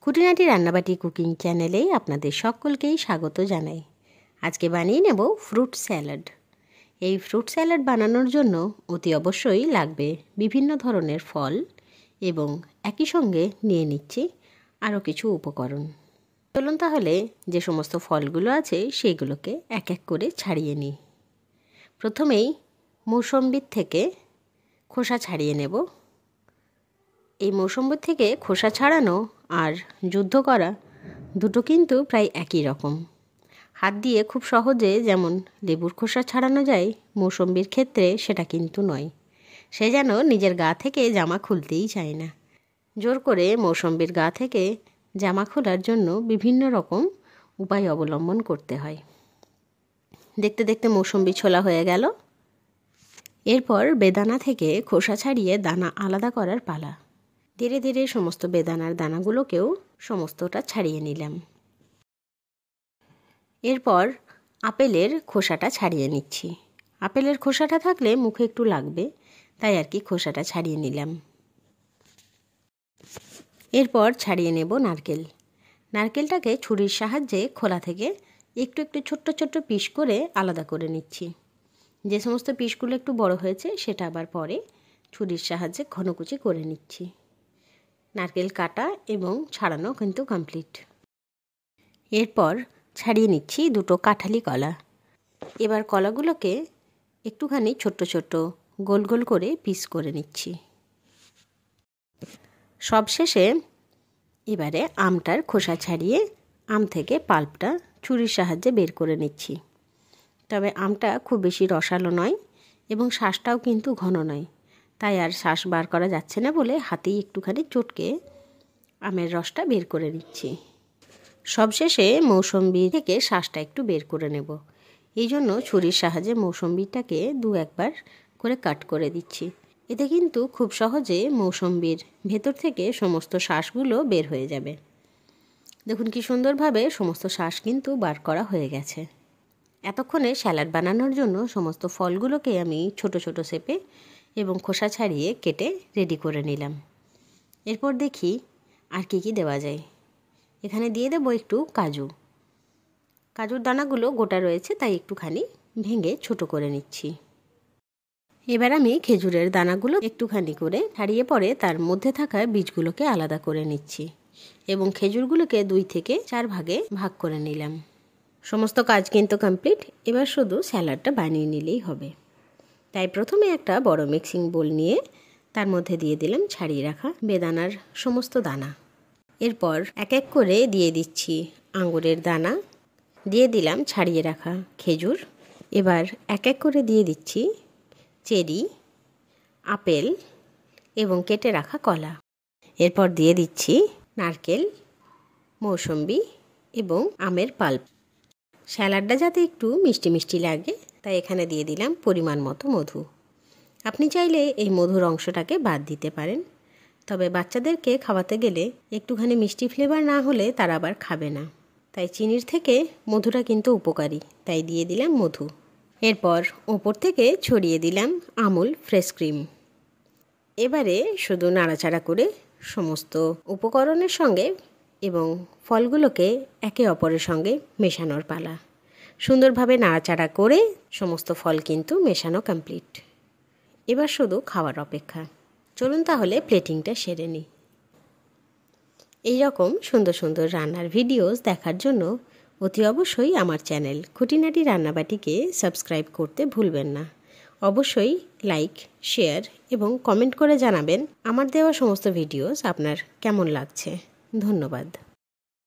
খুঁটিনাটি রান্নাবাটি কুকিং চ্যানেলে আপনাদের সকলকেই স্বাগত জানাই। আজকে বানিয়ে নেব ফ্রুট স্যালাড। এই ফ্রুট স্যালাড বানানোর জন্য অতি অবশ্যই লাগবে বিভিন্ন ধরনের ফল এবং একই সঙ্গে নিয়ে নিচ্ছি আরও কিছু উপকরণ। চলুন তাহলে যে সমস্ত ফলগুলো আছে সেগুলোকে এক এক করে ছাড়িয়ে নিই। প্রথমেই মৌসম্বির থেকে খোসা ছাড়িয়ে নেব। এই মৌসম্বির থেকে খোসা ছাড়ানো আর যুদ্ধ করা দুটো কিন্তু প্রায় একই রকম। হাত দিয়ে খুব সহজে যেমন লেবুর খোসা ছাড়ানো যায়, মৌসম্বির ক্ষেত্রে সেটা কিন্তু নয়। সে যেন নিজের গা থেকে জামা খুলতেই চায় না। জোর করে মৌসম্বির গা থেকে জামা খোলার জন্য বিভিন্ন রকম উপায় অবলম্বন করতে হয়। দেখতে দেখতে মৌসম্বি ছোলা হয়ে গেল। এরপর বেদানা থেকে খোসা ছাড়িয়ে দানা আলাদা করার পালা। ধীরে ধীরে সমস্ত বেদানার দানাগুলোকেও সমস্তটা ছাড়িয়ে নিলাম। এরপর আপেলের খোসাটা ছাড়িয়ে নিচ্ছি। আপেলের খোসাটা থাকলে মুখে একটু লাগবে, তাই আর কি খোসাটা ছাড়িয়ে নিলাম। এরপর ছাড়িয়ে নেব নারকেল। নারকেলটাকে ছুরির সাহায্যে খোলা থেকে একটু একটু ছোট্ট ছোট্ট পিস করে আলাদা করে নিচ্ছি। যে সমস্ত পিসগুলো একটু বড় হয়েছে সেটা আবার পরে ছুরির সাহায্যে ঘনকুচি করে নিচ্ছি। নারকেল কাটা এবং ছাড়ানো কিন্তু কমপ্লিট। এরপর ছাড়িয়ে নিচ্ছি দুটো কাঁঠালি কলা। এবার কলাগুলোকে একটুখানি ছোট্ট ছোট্ট গোল গোল করে পিস করে নিচ্ছি। সবশেষে এবারে আমটার খোসা ছাড়িয়ে আম থেকে পাল্পটা ছুরির সাহায্যে বের করে নিচ্ছি। তবে আমটা খুব বেশি রসালো নয় এবং শ্বাসটাও কিন্তু ঘন নয়, তাই আর শ্বাস বার করা যাচ্ছে না বলে হাতেই একটুখানি চটকে আমের রসটা বের করে নিচ্ছি। সবশেষে মৌসম্বি থেকে শ্বাসটা একটু বের করে নেব। এই জন্য ছুরির সাহায্যে মৌসম্বিটাকে দু একবার করে কাট করে দিচ্ছি। এতে কিন্তু খুব সহজে মৌসম্বির ভেতর থেকে সমস্ত শ্বাসগুলো বের হয়ে যাবে। দেখুন কি সুন্দরভাবে সমস্ত শ্বাস কিন্তু বার করা হয়ে গেছে। এতক্ষণে স্যালাড বানানোর জন্য সমস্ত ফলগুলোকে আমি ছোট ছোট শেপে এবং খোসা ছাড়িয়ে কেটে রেডি করে নিলাম। এরপর দেখি আর কি দেওয়া যায়। এখানে দিয়ে দেব একটু কাজু। কাজুর দানাগুলো গোটা রয়েছে, তাই একটুখানি ভেঙে ছোট করে নিচ্ছি। এবার আমি খেজুরের দানাগুলো একটুখানি করে ছাড়িয়ে পরে তার মধ্যে থাকা বীজগুলোকে আলাদা করে নিচ্ছি এবং খেজুরগুলোকে 2 থেকে 4 ভাগে ভাগ করে নিলাম। সমস্ত কাজ কিন্তু কমপ্লিট। এবার শুধু স্যালাডটা বানিয়ে নিলেই হবে। তাই প্রথমে একটা বড় মিক্সিং বোল নিয়ে তার মধ্যে দিয়ে দিলাম ছাড়িয়ে রাখা বেদানার সমস্ত দানা। এরপর এক এক করে দিয়ে দিচ্ছি আঙুরের দানা, দিয়ে দিলাম ছাড়িয়ে রাখা খেজুর। এবার এক এক করে দিয়ে দিচ্ছি চেরি, আপেল এবং কেটে রাখা কলা। এরপর দিয়ে দিচ্ছি নারকেল, মৌসম্বি এবং আমের পাল্প। স্যালাডটা যাতে একটু মিষ্টি মিষ্টি লাগে তাই এখানে দিয়ে দিলাম পরিমাণ মতো মধু। আপনি চাইলে এই মধুর অংশটাকে বাদ দিতে পারেন, তবে বাচ্চাদেরকে খাওয়াতে গেলে একটুখানি মিষ্টি ফ্লেভার না হলে তারা আবার খাবে না। তাই চিনির থেকে মধুটা কিন্তু উপকারী, তাই দিয়ে দিলাম মধু। এরপর ওপর থেকে ছড়িয়ে দিলাম আমুল ফ্রেশ ক্রিম। এবারে শুধু নাড়াচাড়া করে সমস্ত উপকরণের সঙ্গে এবং ফলগুলোকে একে অপরের সঙ্গে মেশানোর পালা। সুন্দরভাবে নাড়াচাড়া করে সমস্ত ফল কিন্তু মেশানো কমপ্লিট। এবার শুধু খাওয়ার অপেক্ষা। চলুন তাহলে প্লেটিংটা সেরে নিই। এই রকম সুন্দর সুন্দর রান্নার ভিডিওস দেখার জন্য অতি অবশ্যই আমার চ্যানেল খুঁটিনাটি রান্নাবাটিকে সাবস্ক্রাইব করতে ভুলবেন না। অবশ্যই লাইক, শেয়ার এবং কমেন্ট করে জানাবেন আমার দেওয়া সমস্ত ভিডিওস আপনার কেমন লাগছে। ধন্যবাদ।